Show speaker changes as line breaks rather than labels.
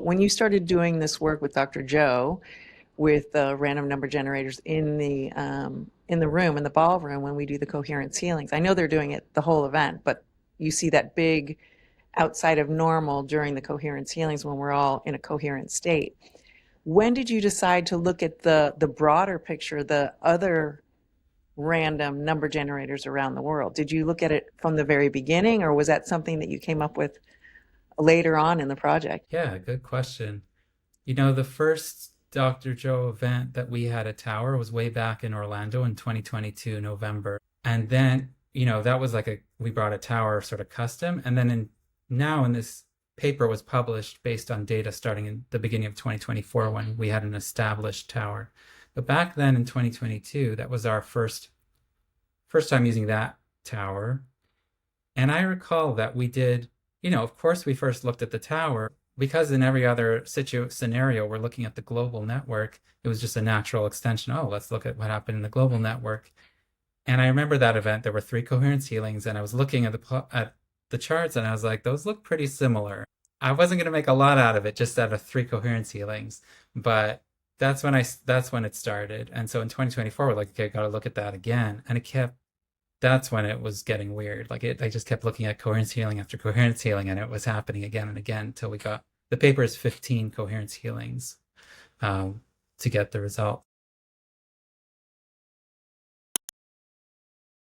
when you started doing this work with Dr. Joe, with the random number generators in the room, in the ballroom, when we do the coherence healings, I know they're doing it the whole event, but you see that big outside of normal during the coherence healings when we're all in a coherent state. When did you decide to look at the broader picture, the other random number generators around the world? Did you look at it from the very beginning, or was that something that you came up with later on in the project?
Yeah, good question. The first Dr. Joe event that we had at Tower was way back in Orlando in 2022, November. And then, that was we brought a tower sort of custom. And then now in this paper was published based on data starting in the beginning of 2024 when we had an established tower. But back then in 2022, that was our first time using that tower. And I recall that we did, of course, we first looked at the tower because in every other scenario, we're looking at the global network. It was just a natural extension. Oh, let's look at what happened in the global network. And I remember that event, there were 3 coherence healings, and I was looking at the charts and I was like, those look pretty similar. I wasn't going to make a lot out of it just out of 3 coherence healings, but that's when it started. And so in 2024, we're like, okay, got to look at that again. And that's when it was getting weird. I just kept looking at coherence healing after coherence healing, and it was happening again and again until we got the paper is 15 coherence healings to get the result.